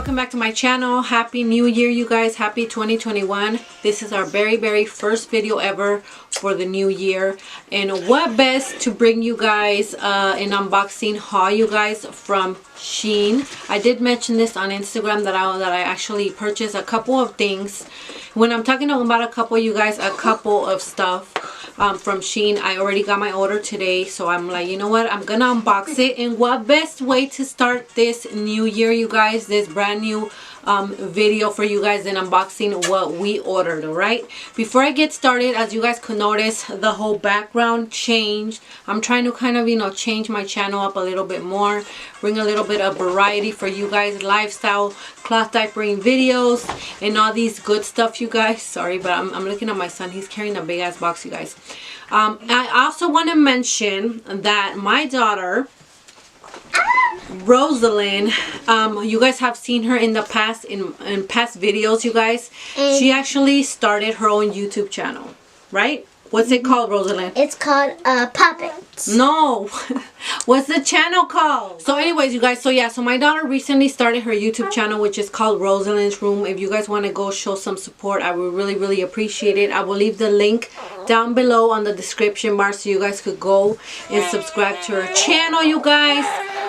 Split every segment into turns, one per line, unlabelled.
welcome back to my channel. Happy New Year, you guys. Happy 2021. This is our very first video ever for the new year, and what best to bring you guys an unboxing haul, you guys, from Shein. I did mention this on Instagram that I actually purchased a couple of things. When I'm talking about a couple, you guys, a couple of stuff from Shein. I already got my order today, so I'm like, you know what, I'm gonna unbox it. And what best way to start this new year, you guys, this brand new video for you guys, than unboxing what we ordered. All right, before I get started, as you guys could notice, the whole background changed. I'm trying to kind of, you know, change my channel up a little bit more, bring a little bit of variety for you guys, lifestyle, cloth diapering videos, and all these good stuff, you guys. Sorry, but I'm looking at my son. He's carrying a big ass box, you guys. I also want to mention that my daughter Rosalind, you guys have seen her in the past, in past videos, you guys. She actually started her own YouTube channel, right? What's it called, Rosalind?
It's called Puppets.
No. What's the channel called? So anyways, you guys, so yeah, so my daughter recently started her YouTube channel, which is called Rosalind's Room. If you guys want to go show some support, I would really appreciate it. I will leave the link down below on the description bar so you guys could go and subscribe to her channel, you guys.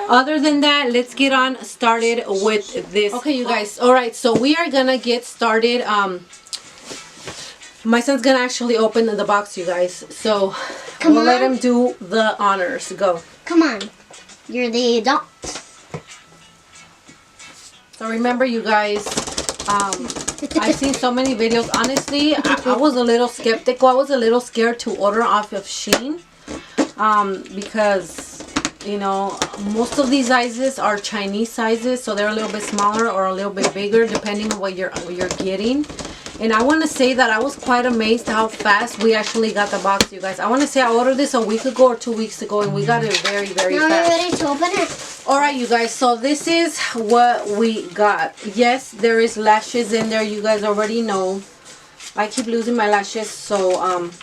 Other than that, let's get on started with this. Okay, you guys, all right, so we are gonna get started. My son's gonna actually open the box, you guys, so we'll let him do the honors. Go.
Come on, you're the adult.
So remember, you guys, I've seen so many videos. Honestly, I was a little skeptical. I was a little scared to order off of Shein because, you know, most of these sizes are Chinese sizes, so they're a little bit smaller or a little bit bigger depending on what you're getting. And I want to say that I was quite amazed how fast we actually got the box, you guys. I want to say I ordered this a week ago or 2 weeks ago, and we got it very fast.
Now we're ready to open it.
Alright, you guys, so this is what we got. Yes, there is lashes in there. You guys already know. I keep losing my lashes, so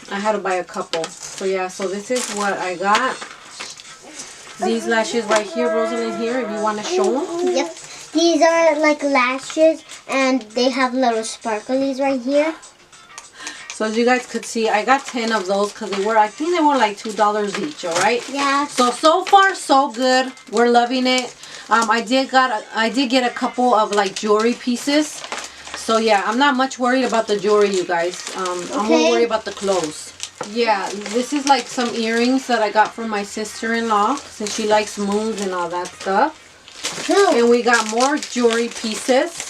I had to buy a couple. So yeah, so this is what I got. These lashes right here, Rosalind, here, if you want to show them.
Yep. These are like lashes, and they have little sparklies right here.
So as you guys could see, I got 10 of those because they were, I think they were like $2 each, all right?
Yeah.
So far, so good. We're loving it. I did get a couple of like jewelry pieces. So yeah, I'm not much worried about the jewelry, you guys. I'm more worried about the clothes. Yeah, this is like some earrings that I got from my sister-in-law, since she likes moons and all that stuff. And we got more jewelry pieces.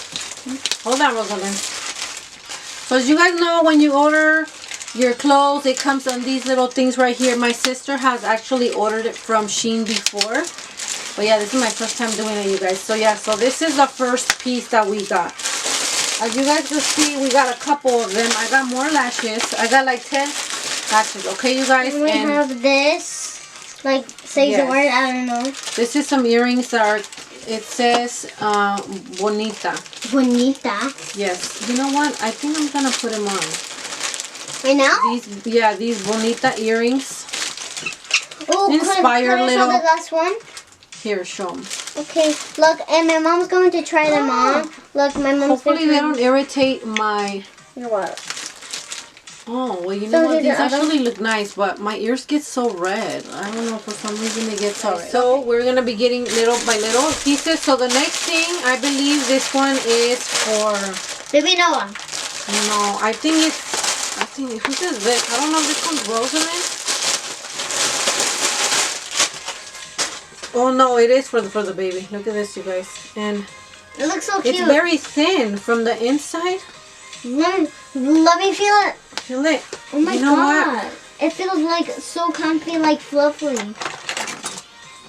Hold on, Rosalind. So as you guys know, when you order your clothes, it comes on these little things right here. My sister has actually ordered it from Shein before. But yeah, this is my first time doing it, you guys. So yeah, so this is the first piece that we got. As you guys can see, we got a couple of them. I got more lashes. I got like 10 lashes. Okay, you guys?
We have this. Like, say the word, I don't know.
This is some earrings that are, it says Bonita.
Bonita?
Yes. You know what? I think I'm going to put them on.
Right now?
These Bonita earrings.
Oh,
inspired
could I show the last one?
Here, show them.
Okay, look, and my mom's going to try them on. Look, my mom's
hopefully they don't irritate my...
Your what?
Oh, well, you know what? These actually look nice, but my ears get so red. I don't know, for some reason they get so red. So we're going to be getting little by little pieces. So the next thing, I believe this one is for...
Baby Noah.
No, I think, who says this? I don't know if this one's Rosalind. Oh no, it is for the baby. Look at this, you guys. And
it looks so cute.
It's very thin from the inside.
Let me feel it.
Feel it.
Oh my God. What? It feels like so comfy, like fluffy.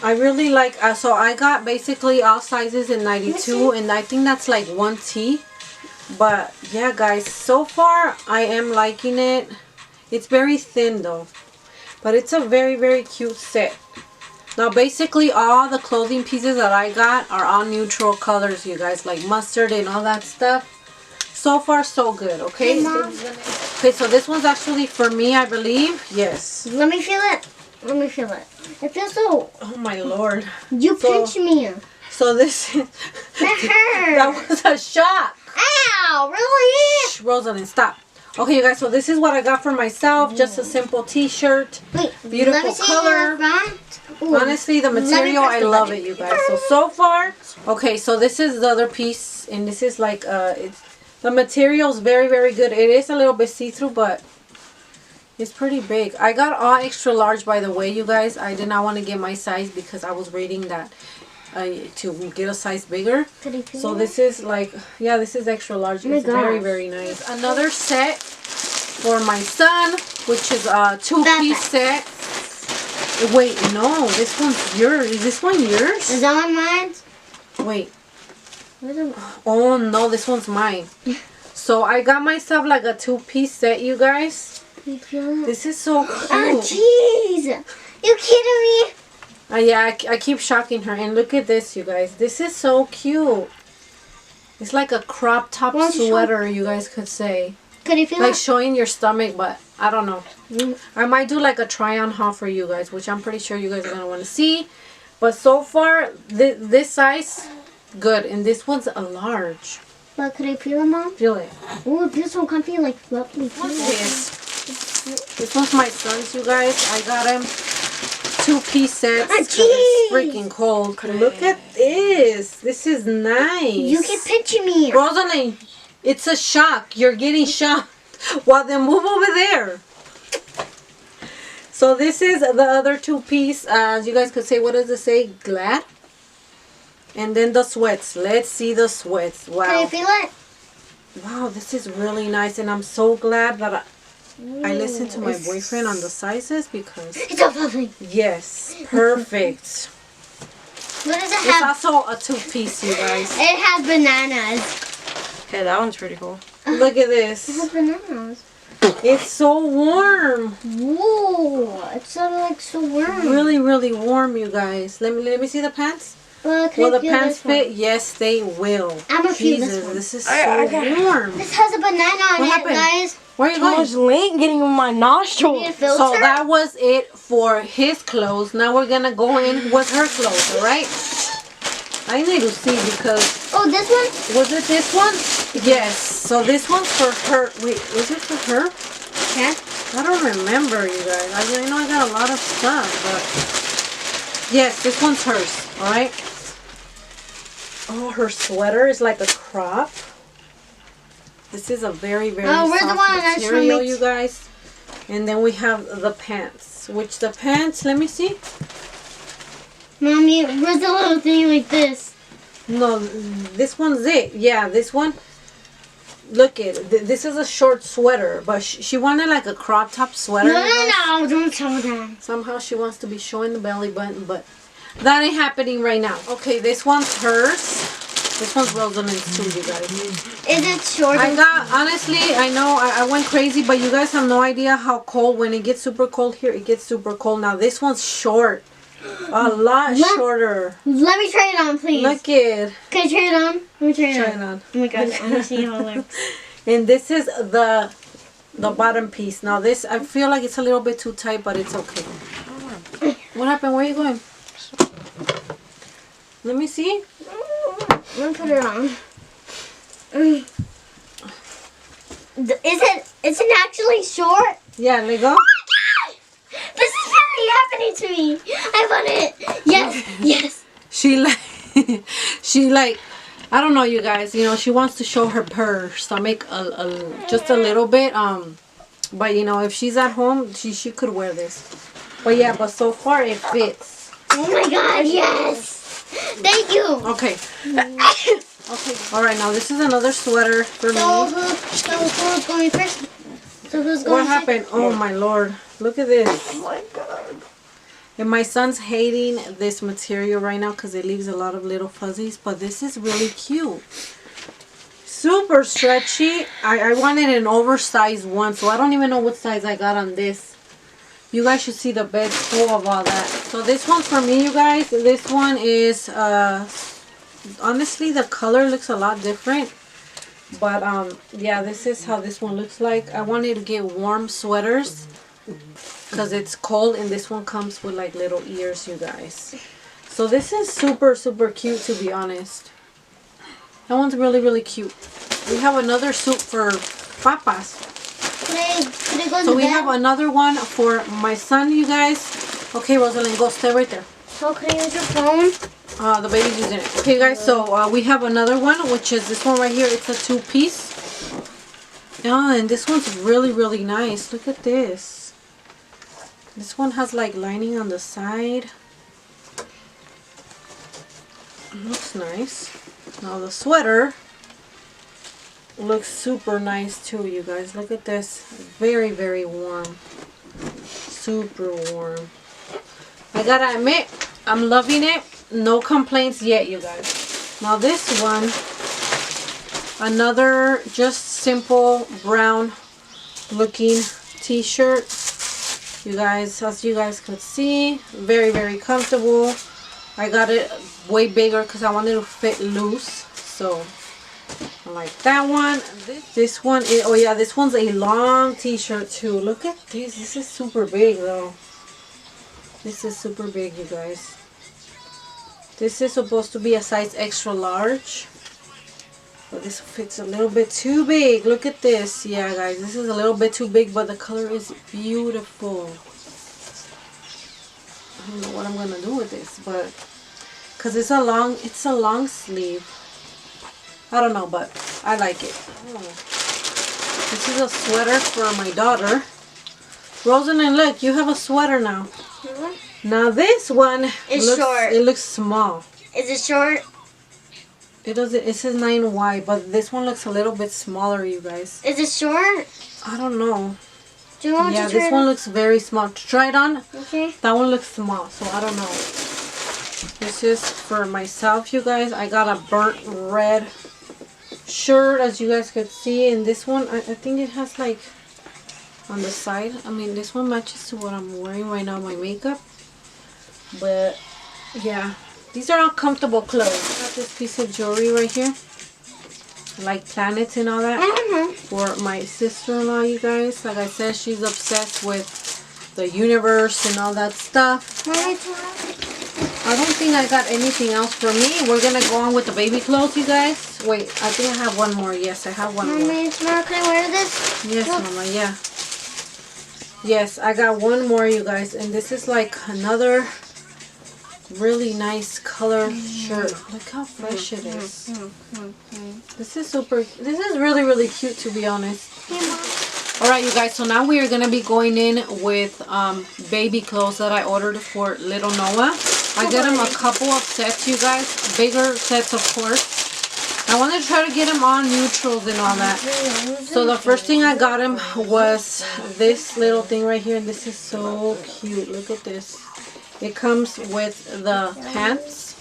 I really like, so I got basically all sizes in 92, and I think that's like 1T. But yeah, guys, so far I am liking it. It's very thin though, but it's a very cute set. Now basically all the clothing pieces that I got are all neutral colors, you guys, like mustard and all that stuff. So far so good. Okay, okay, so this one's actually for me, I believe. Yes.
Let me feel it. Let me feel it. It feels so...
Oh my Lord.
You pinch me.
So this is... That was a shock.
Ow, really?
Shh, Rosalind, stop. Okay, you guys, so this is what I got for myself. Just a simple t-shirt.
Wait,
Beautiful color. Honestly, the material, I love it, you guys. So far, okay, so this is the other piece. And this is like, the material is very, very good. It is a little bit see-through, but it's pretty big. I got all extra large, by the way, you guys. I did not want to get my size because I was reading that to get a size bigger. So this is like, yeah, this is extra large. It's very, very nice. Another set for my son, which is a 2-piece set. Wait, no, this one's yours. Is this one yours?
Is that one mine?
Wait. Oh no, this one's mine. So I got myself like a 2-piece set, you guys. This is so cute.
Oh jeez, you kidding me?
Yeah, I keep shocking her. And look at this, you guys. This is so cute. It's like a crop top sweater, you guys could say.
Could you feel
like
it?
showing your stomach, but I don't know. I might do like a try-on haul for you guys, which I'm pretty sure you guys are going to want to see. But so far, this size, good. And this one's a large.
But could I feel it, Mom?
Feel it.
Oh, this one can feel like fluffy.
What's this? This one's my son's, you guys. I got him 2-piece sets because it's freaking cold. Look at this. This is nice.
You keep pinching me.
Rosalind, it's a shock. You're getting shocked. Well, then move over there. So this is the other 2-piece. As you guys could say, what does it say? Glad? And then the sweats. Let's see the sweats. Wow.
Can you feel it?
Wow, this is really nice. And I'm so glad that I listened to my boyfriend on the sizes because...
It's so fluffy.
Yes. Perfect.
What does it
It's
have?
also a 2-piece, you guys.
It has bananas.
Okay, that one's pretty cool.
Look at
It
this.
has bananas.
It's so warm.
Whoa, it's like so warm.
Really, really warm, you guys. Let me see the pants.
Can
Will
I
the
feel
pants
this one?
fit? Yes, they will.
I'm gonna feel
Jesus,
this one.
this is so warm.
This has a banana on
What
it,
happened?
guys.
Where are you
Too
going?
much lint getting in my
Need
nostril.
a filter?
So that was it for his clothes. Now we're gonna go in with her clothes, alright? I need to see because...
Oh, this one?
Was it this one? Yes. So this one's for her. Wait, was it for her?
Yeah.
I don't remember, you guys. I know I got a lot of stuff, but... Yes, this one's hers, alright? Oh, her sweater is like a crop. This is a very, very
where's the
soft
one that's from
material,
it?
you guys. And then we have the pants, which the pants, let me see.
Mommy, where's the little thing like this?
No, this one's it. Yeah, this one. Look it. This is a short sweater, but she wanted like a crop top sweater.
No,
you guys.
no, don't tell them.
Somehow she wants to be showing the belly button, but that ain't happening right now. Okay, this one's hers. This one's Rosalind's too, you guys.
Is it short?
I got, honestly, I know I went crazy, but you guys have no idea how cold. When it gets super cold here, it gets super cold. Now, this one's short. A lot shorter.
Let me try it on, please.
Look it.
Can I try it on? Let me try it
Try
on.
it on.
Oh my god, I want to see how it looks.
And this is the bottom piece. Now, this, I feel like it's a little bit too tight, but it's okay. What happened? Where are you going? Let me see.
I'm gonna put it on. Is it actually short?
Yeah, let go.
Oh my god! This is really happening to me. I want it. Yes, yes.
She like, I don't know, you guys. You know, she wants to show her stomach just a little bit. But you know, if she's at home, she could wear this. But yeah, but so far it fits.
Oh my god, yes. Thank you.
Okay. Okay. All right. Now this is another sweater for me.
So who's going first? So who's going
What happened? Oh my lord! Look at this.
Oh my god.
And my son's hating this material right now because it leaves a lot of little fuzzies. But this is really cute. Super stretchy. I wanted an oversized one, so I don't even know what size I got on this. You guys should see the bed full of all that. So this one's for me, you guys. This one is, honestly, the color looks a lot different. But, yeah, this is how this one looks like. I wanted to get warm sweaters because it's cold. And this one comes with, like, little ears, you guys. So this is super, super cute, to be honest. That one's really, really cute. We have another suit for papas.
Could I go
So
to
we
bed?
have another one for my son, you guys. Okay, Rosalind, go stay right there.
So can I use your phone?
The baby's using it. Okay, guys, so we have another one, which is this one right here. It's a 2-piece. Oh, and this one's really, really nice. Look at this. This one has like lining on the side. Looks nice. Now the sweater looks super nice too, you guys. Look at this. Very, very warm. Super warm. I gotta admit, I'm loving it. No complaints yet, you guys. Now this one, another just simple brown looking t-shirt. You guys, as you guys could see, very, very comfortable. I got it way bigger because I wanted to fit loose. So I like that one. This one is, oh yeah, this one's a long t-shirt too. Look at this. This is super big though. This is super big, you guys. This is supposed to be a size extra large, but this fits a little bit too big. Look at this. Yeah, guys, this is a little bit too big, but the color is beautiful. I don't know what I'm gonna do with this, but because it's a long sleeve. I don't know, but I like it. Oh. This is a sweater for my daughter. Rosalind, look, you have a sweater now.
Mm-hmm.
Now this one
It's short.
It looks small.
Is it short?
It doesn't. It says 9Y, but this one looks a little bit smaller, you guys.
Is it short?
I don't know.
Do you want
Yeah,
to try
this
it
one
on?
looks very small. Try it on.
Okay.
That one looks small, so I don't know. This is for myself, you guys. I got a burnt red shirt, as you guys could see, and this one, I think it has like on the side. I mean, this one matches to what I'm wearing right now, my makeup. But yeah, these are all comfortable clothes. Got this piece of jewelry right here, like planets and all that, for my sister-in-law, you guys. Like I said, she's obsessed with the universe and all that stuff. I don't think I got anything else for me. We're gonna go on with the baby clothes, you guys. Wait, I think I have one more. Yes, I have one more.
Mommy, tomorrow can I wear this?
Yes,
Look.
Mama, yeah. Yes, I got one more, you guys. And this is like another really nice color shirt. Look how fresh it is. This is really, really cute, to be honest. Alright, you guys, so now we are going to be going in with baby clothes that I ordered for little Noah. I got him a couple of sets, you guys. Bigger sets, of course. I want to try to get him all neutrals and all that. So the first thing I got him was this little thing right here. And this is so cute. Look at this. It comes with the pants.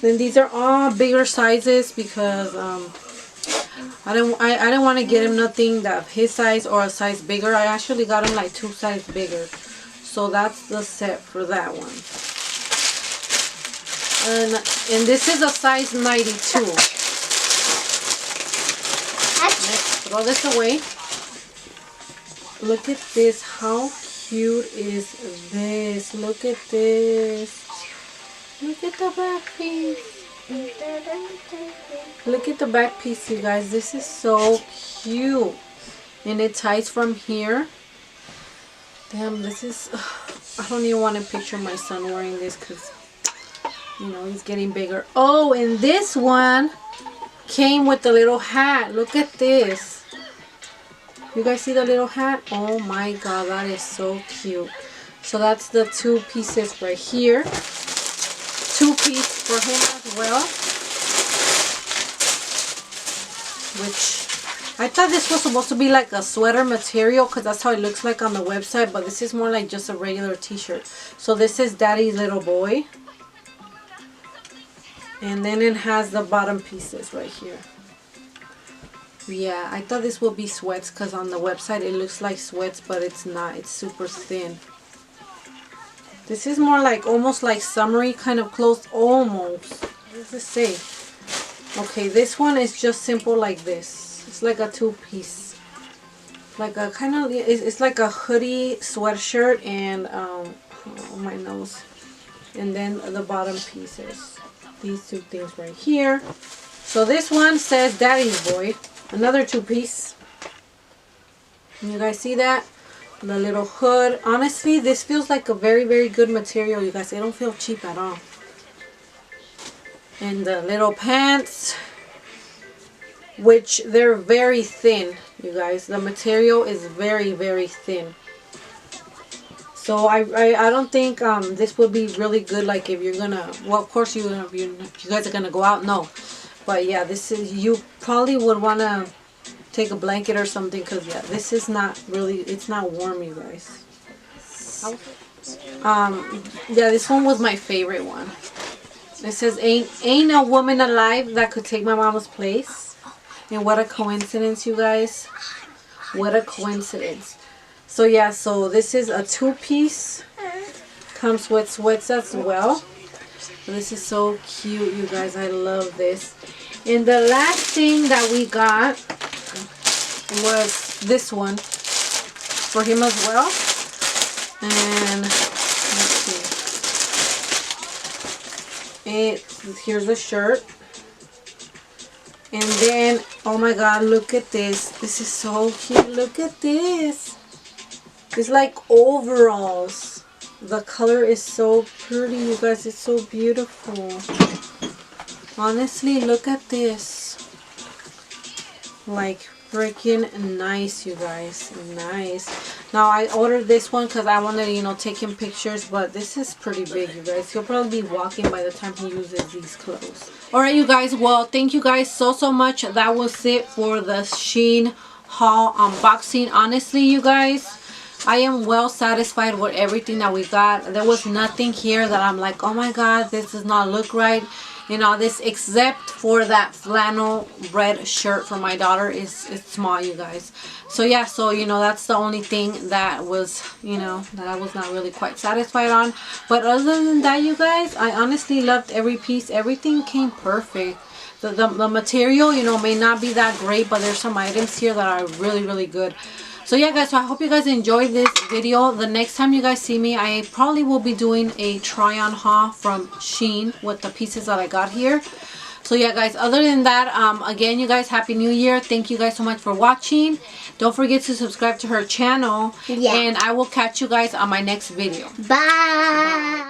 Then these are all bigger sizes because I didn't want to get him nothing that his size or a size bigger. I actually got him like 2 sizes bigger. So that's the set for that one. And this is a size 92. Let's throw this away. Look at this. How cute is this? Look at this. Look at the back piece. Look at the back piece, you guys. This is so cute. And it ties from here. Damn, this is... I don't even want to picture my son wearing this because, you know, he's getting bigger. Oh, and this one came with the little hat. Look at this. You guys see the little hat? Oh my god, that is so cute. So that's the 2 pieces right here. 2-piece for him as well. Which I thought this was supposed to be like a sweater material because that's how it looks like on the website. But this is more like just a regular t-shirt. So this is Daddy's little boy. And then it has the bottom pieces right here. Yeah, I thought this would be sweats because on the website it looks like sweats, but it's not. It's super thin. This is more like almost like summery kind of clothes. Almost. What does this say? Okay, this one is just simple like this. It's like a 2-piece. Like a kind of, it's like a hoodie sweatshirt and, oh my nose. And then the bottom pieces. These two things right here. So this one says Daddy's Boy. Another 2-piece. Can you guys see that? The little hood. Honestly, this feels like a very, very good material, you guys. They don't feel cheap at all. And the little pants, which they're very thin, you guys. The material is very, very thin. So I don't think this would be really good, like if you're gonna, well, of course you guys are gonna go out, no. But yeah, this is, you probably would want to take a blanket or something, because yeah, this is not really, it's not warm, you guys. Yeah, this one was my favorite one. It says, ain't a woman alive that could take my mama's place. And what a coincidence, you guys. What a coincidence. So yeah, so this is a 2-piece. Comes with sweats as well. This is so cute, you guys. I love this. And the last thing that we got was this one for him as well. And let's see. Here's the shirt. And then, oh my god, look at this. This is so cute. Look at this. It's like overalls. The color is so pretty, you guys. It's so beautiful. Honestly, look at this. Like freaking nice, you guys. Nice. Now I ordered this one because I wanted to, you know, take him pictures, but this is pretty big, you guys. He'll probably be walking by the time he uses these clothes. Alright, you guys. Well, thank you guys so much. That was it for the Shein haul unboxing. Honestly, you guys, I am well satisfied with everything that we got. There was nothing here that I'm like, oh my god, this does not look right. You know, this, except for that flannel red shirt for my daughter, it's small, you guys. So yeah, so you know, that's the only thing that was, you know, that I was not really quite satisfied on. But other than that, you guys, I honestly loved every piece. Everything came perfect. The material, you know, may not be that great, but there's some items here that are really, really good. So yeah, guys, so I hope you guys enjoyed this video. The next time you guys see me, I probably will be doing a try-on haul from Shein with the pieces that I got here. So yeah, guys, other than that, again, you guys, Happy New Year. Thank you guys so much for watching. Don't forget to subscribe to her channel. Yeah. And I will catch you guys on my next video.
Bye. Bye.